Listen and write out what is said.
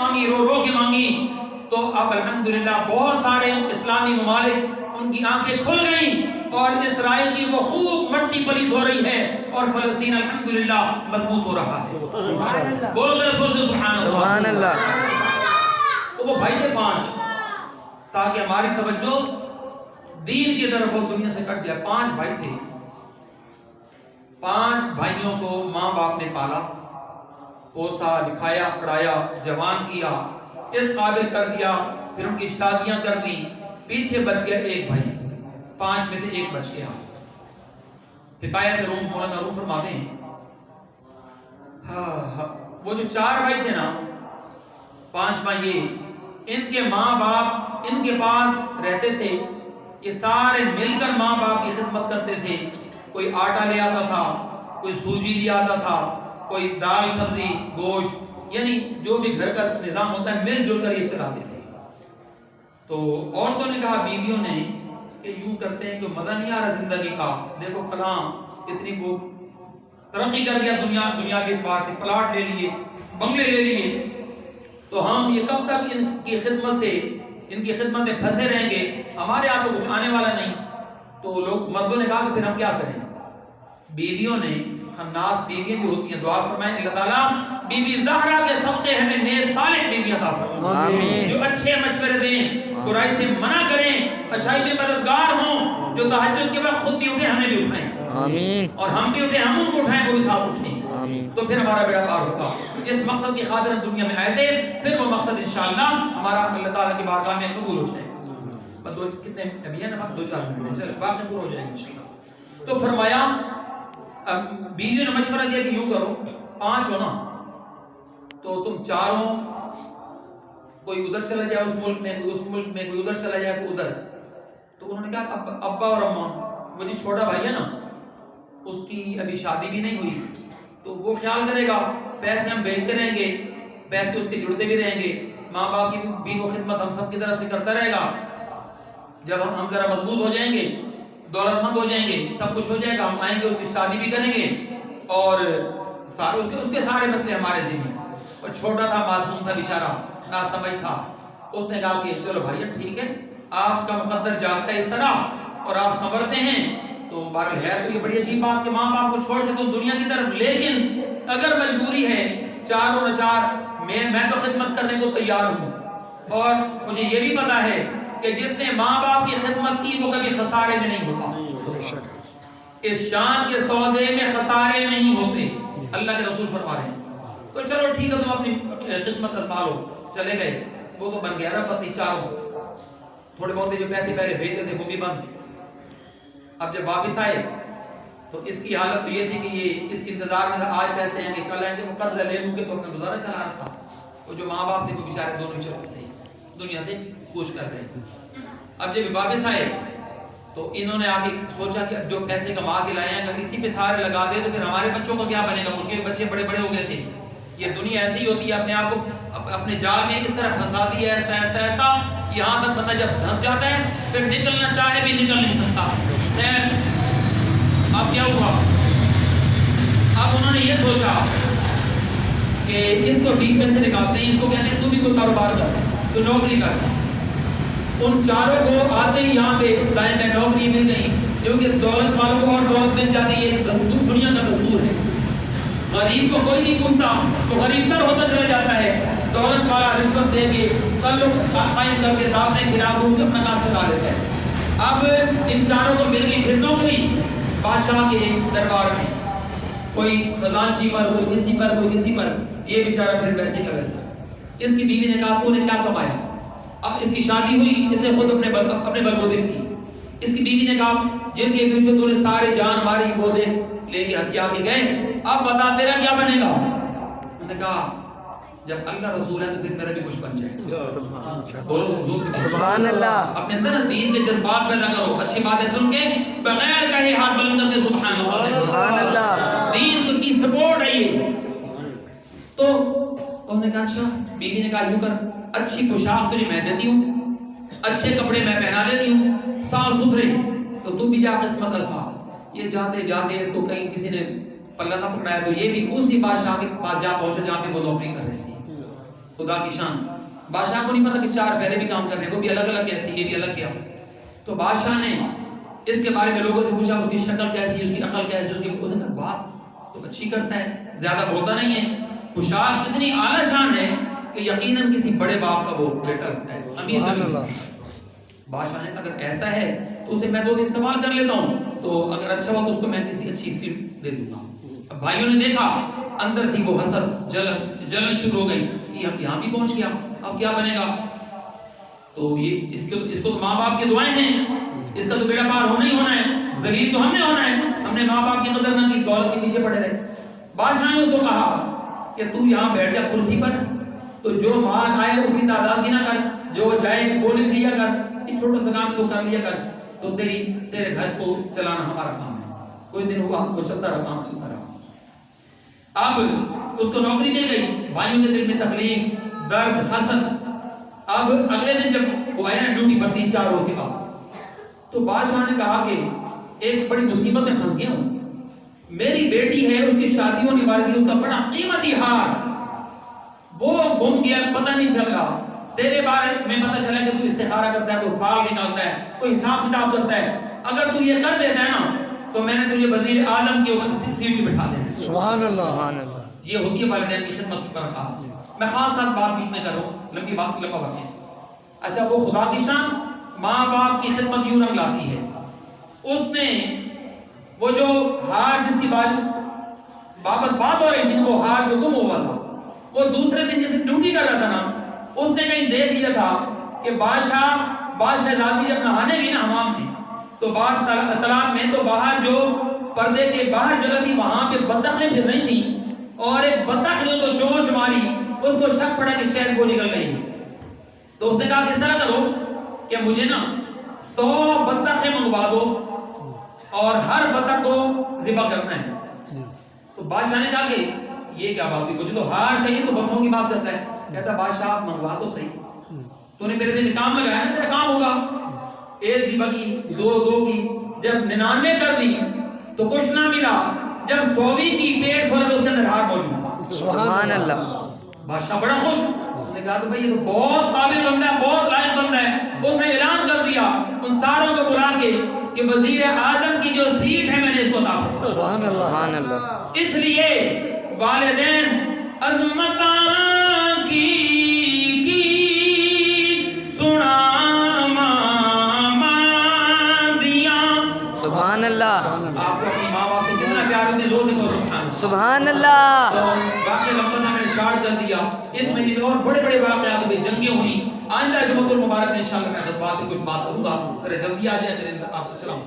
مانگی، رو رو کے مانگی، تو اب الحمدللہ بہت سارے اسلامی ممالک ان کی آنکھیں کھل گئیں اور اسرائیل کی وہ خوب مٹی پلید ہو رہی ہے اور فلسطین الحمدللہ مضبوط ہو رہا ہے. بولو ذرا زور سے سبحان اللہ. تو وہ بھائی تھے 5 تاکہ ہماری توجہ دین کی طرف وہ دنیا سے کٹ جائے. 5 بھائی تھے. 5 بھائیوں کو ماں باپ نے پالا، پوسا، لکھایا، پڑھایا، جوان کیا، اس قابل کر دیا، پھر ان کی شادیاں کر دی. پیچھے بچ گیا ایک بھائی. 5 میں سے ایک بچ گیا. حکایت روم مولانا روم فرماتے ہیں وہ جو 4 بھائی تھے نا، 5واں یہ، ان کے ماں باپ ان کے پاس رہتے تھے. یہ سارے مل کر ماں باپ کی خدمت کرتے تھے. کوئی آٹا لے آتا تھا، کوئی سوجی لے آتا تھا، کوئی دال سبزی گوشت، یعنی جو بھی گھر کا نظام ہوتا ہے مل جل کر یہ چلاتے تھے. تو عورتوں نے کہا، بیویوں نے، کہ یوں کرتے ہیں کہ مزہ نہیں آ رہا زندگی کا، دیکھو فلاں اتنی وہ ترقی کر گیا، دنیاوی اعتبار سے پلاٹ لے لیے، بنگلے لے لیے، تو ہم یہ کب تک ان کی خدمت سے، ان کی خدمت میں پھنسے رہیں گے، ہمارے ہاتھ تو کچھ آنے والا نہیں. تو لوگ مردوں نے کہا کہ پھر ہم کیا کریں. بیویوں نے، خناس بیویاں جو ہوتی ہیں، دعا فرمائیں اللہ تعالیٰ بی بی زہرا کے صدقے ہمیں نیک صالح بیویاں عطا فرمائیں جو اچھے مشورے دیں، برائی سے منع کریں، اچھائی میں مددگار ہوں، جو تہجد کے وقت خود بھی اٹھیں ہمیں بھی اٹھائیں، آمین، اور ہم بھی اٹھیں ہم ان کو اٹھائیں وہ بھی ساتھ اٹھیں، آمین. تو پھر ہمارا بیڑا پار ہوگا. جس مقصد کی خاطر ہم دنیا میں آئے تھے، پھر وہ مقصد انشاءاللہ ہمارا اللہ تعالیٰ کی بارگاہ میں قبول ہو جائے. بس وہ کتنے ابھی ہیں نا، 2-4 منٹ ہیں، چلو باقی پورا ہو جائے گا انشاءاللہ. تو فرمایا، بیوی نے مشورہ دیا کہ یوں کرو، 5 ہو نا، تو تم چاروں کوئی ادھر چلا جائے اس ملک میں، کوئی اس ملک میں، کوئی ادھر چلا جائے، کوئی ادھر. تو انہوں نے کہا ابا اور اماں، وہ جو چھوٹا بھائی ہے نا، اس کی ابھی شادی بھی نہیں ہوئی، تو وہ خیال کرے گا، پیسے ہم بھیجتے رہیں گے، پیسے اس کے جڑتے بھی رہیں گے، ماں باپ کی بھی وہ خدمت ہم سب کی طرف سے کرتا رہے گا. جب ہم ذرا مضبوط ہو جائیں گے، دولت مند ہو جائیں گے، سب کچھ ہو جائے گا، ہم آئیں گے، اس کی شادی بھی کریں گے، اور اس کے سارے مسئلے ہمارے ذمہ. اور چھوٹا تھا، معصوم تھا بیچارہ، ناسمجھ تھا. اس نے کہا کہ چلو بھائی ٹھیک ہے، آپ کا مقدر جانتا ہے اس طرح اور آپ سنورتے ہیں، تو بہرحال ہے تو یہ بڑی عجیب بات کہ ماں باپ کو چھوڑ کے تم دنیا کی طرف، لیکن اگر مجبوری ہے 4 اور 4 میں تو خدمت کرنے کو تیار ہوں. اور مجھے یہ بھی پتا ہے کہ جس نے ماں باپ کی خدمت کی وہ کبھی خسارے میں نہیں ہوتا. اس شان کے سودے میں خسارے نہیں ہوتے، اللہ کے رسول فرما رہے ہیں. تو چلو ٹھیک ہے، تم اپنی قسمت آزما لو. چلے گئے، وہ تو بن گیا ارب پتی 4. تھوڑے بہت جو پیسے پہلے بھیجتے تھے وہ بھی بند. اب جب واپس آئے تو اس کی حالت تو یہ تھی کہ یہ اس انتظار میں تھا، آج پیسے آئیں گے کل آئیں گے، وہ قرض لے لوں گے تو اپنا گزارا چلا رہا تھا. وہ جو ماں باپ تھے وہ بیچارے دونوں چل سے دنیا سے کوچ کر گئے. اب جب واپس آئے تو انہوں نے آگے سوچا کہ اب جو پیسے کما کے لائے ہیں اگر اسی پہ سارے لگا دے تو پھر ہمارے بچوں کا کیا بنے گا. ان کے بچے بڑے بڑے ہو گئے تھے. یہ دنیا ایسی ہی ہوتی ہے، اپنے آپ کو اپنے جال میں اس طرح پھنساتی ہے، ایسا ایسا ایسا، یہاں تک بندہ جب دھنس جاتا ہے پھر نکلنا چاہے بھی نکل نہیں سکتا. اب کیا ہوا، اب انہوں نے یہ سوچا کہ اس کو ٹیم میں سے نکالتے ہیں، اس کو کہتے ہیں تو بھی کوئی کاروبار کر، تو نوکری کر. ان 4 کو آتے ہی یہاں پہ دائیں میں نوکری مل گئی، کیونکہ دولت والوں کو اور دولت مل جاتی ہے، دنیا کا دستور ہے. غریب کو کوئی نہیں پوچھتا تو غریب تر ہوتا چلا جاتا ہے. دولت والا رشوت دے کے تعلق قائم کر کے دعوتیں گرا کے اپنا کام چلا لیتا ہے. اب ان 4 کو مل گئی پھر نوکری بادشاہ کے دربار میں، کوئی خزانچی پر، کوئی کسی پر، کوئی کسی پر. یہ بیچارہ پھر ویسے کا ویسا. اس کی بیوی نے کہا تو نے کیا کمایا. اب اس کی شادی ہوئی، اس نے خود اپنے بلبوتے کی. اس کی بیوی نے کہا جن کے پیچھے تو نے سارے جان ماری وہ دے لے کے ہتھیا کے گئے، اب بتا تیرا کیا بنے گا. انہوں نے کہا جب اللہ رسول ہے تو پھر میرا بھی کچھ بن جائے. بولو سبحان اللہ. اپنے اندر دین کے جذبات پیدا کرو، اچھی باتیں سن کے بغیر کہے ہاتھ بلند کر کے سبحان اللہ سبحان اللہ. دین کی سپورٹ ہے یہ. تو انہوں نے کہا اچھا. بیوی نے کہا یوں کر، اچھی پوشاک تجھے میں دیتی ہوں، اچھے کپڑے میں پہنا دیتی ہوں، صاف ستھرے، تو تو بھی جا قسمت آزما. یہ جاتے جاتے اس کو کہیں کسی نے پلہ نہ پکڑایا تو یہ بھی اسی بادشاہ کے پاس جا پہنچا جہاں پہ وہ نوکری کر رہی تھی. خدا کی شان. بادشاہ کو نہیں پتا کہ 4 پہلے بھی کام کر رہے ہیں, وہ بھی الگ الگ کہتے ہیں, یہ بھی الگ کیا. تو بادشاہ نے اس کے بارے میں لوگوں سے پوچھا, اس کی شکل کیسی, اس کی عقل کیسی, اس کی بات تو اچھی کرتا ہے, زیادہ بولتا نہیں ہے, پوشاک اتنی اعلیٰ شان ہے کہ یقیناً کسی بڑے باپ کا وہ بیٹا لگتا ہے, امیر کا. بادشاہ نے اگر ایسا ہے تو اسے میں 2 دن سوال کر لیتا ہوں, تو اگر اچھا ہوا تو اس کو میں کسی اچھی سیٹ دے دوں گا. اب بھائیوں نے دیکھا اندر تھی وہ حسد, جلن شروع ہو گئی کہ اب یہاں بھی پہنچ گیا, اب کیا بنے گا. تو یہ اس کو تو ماں باپ کی دعائیں ہیں, اس کا تو بیڑا پار ہونا ہی ہونا ہے, ذلیل تو ہم نے ہونا ہے, ہم نے ماں باپ کی قدر نہ کی, دولت کے پیچھے پڑے رہے. بادشاہ نے اس کو کہا کہ تو یہاں بیٹھ جا کرسی پر, تو جو مال آئے اس کی تعداد گنا کر, جو جائے وہ لکھ لیا کر, یہ چھوٹا سا کام تو کر لیا کر, تو تیرے گھر کو چلانا ہمارا کام ہے. کوئی دن ہوا وہ چلتا رہا, کام چلتا رہا. اب اس کو نوکری مل گئی, بھائیوں کے دل میں تکلیف, درد, حسد. اب اگلے دن جب وہ آیا نا ڈیوٹی پر 3-4 روز کے بعد, تو بادشاہ نے کہا کہ ایک بڑی مصیبت میں پھنس گیا ہوں, میری بیٹی ہے, اس کی شادی ہونے والی تھی, اس کا بڑا قیمتی ہار وہ گم گیا, پتہ نہیں چل رہا. تیرے بارے میں پتہ چلا کہ تو استخارہ کرتا ہے, کوئی فال نکالتا ہے, کوئی حساب کتاب کرتا ہے, اگر تو یہ کر دیتا ہے نا تو میں نے تجھے وزیر اعظم کے اوپر سیٹ پہ بٹھا دینا. سبحان اللہ, سبحان اللہ. یہ ہوتی ہے والدین کی خدمت کی برکات. میں خاص بات بیچ میں کروں, لمبا وقت ہے. اچھا, وہ خدا کی شان, ماں باپ کی خدمت یوں رنگ لاتی ہے. اس نے وہ جو ہار جس کی بابت بات ہو رہی تھی, وہ ہار جو گم ہوا تھا, وہ دوسرے دن جیسے ڈیوٹی کر رہا تھا نا, اس نے کہیں دیکھ لیا تھا کہ بادشاہزادی جب نہانے گئی نا حمام میں, تو تالاب میں, تو باہر جو پردے کے باہر جگہ تھی وہاں پہ بطخیں پھر رہی تھیں, اور ایک بطخ نے تو چونچ ماری, اس کو شک پڑا کہ شہد کو نکل گئی. تو اس نے کہا کس طرح کرو کہ مجھے نا 100 بطخیں منگوا دو اور ہر بطخ کو ذبح کرنا ہے. تو بادشاہ نے کہا کہ یہ کیا بات ہوئی, مجھے تو ہار چاہیے, تو بطخوں کی بات کرتا ہے. کہتا بادشاہ آپ منگوا تو صحیح, تو نے میرے دن کام لگایا نا, تیرا کام ہوگا. 1 ذبح کی, 2 کی, جب 99 کر دی تو کچھ نہ ملا, جب 100ویں کی پیٹ کھولا تو اس کے اندر ہار موجود تھا. سبحان اللہ. بادشاہ بڑا خوش. اس نے کہا تو بھائی یہ تو بہت قابل بندہ ہے, بہت لائق بندہ ہے. اس نے اعلان کر دیا ان ساروں کو بلا کے کہ وزیر اعظم کی جو سیٹ ہے میں نے اس کو عطا فرمائی. سبحان اللہ, سبحان اللہ. اس لیے والدین عظمتاں کی سنا سبحان اللہ. آپ کو اپنی ماں باپ سے کتنا پیار ہے, روز کو سبحان اللہ. تو واقعہ لمبا میں نے شارٹ کر دیا. اس مہینے میں اور بڑے بڑے واقعات میں جنگیں ہوئی. آئندہ جمعۃ المبارک میں انشاءاللہ میں بات پہ کچھ بات کروں گا. ذرا جلدی آ جائے, میرے آپ کو سلام.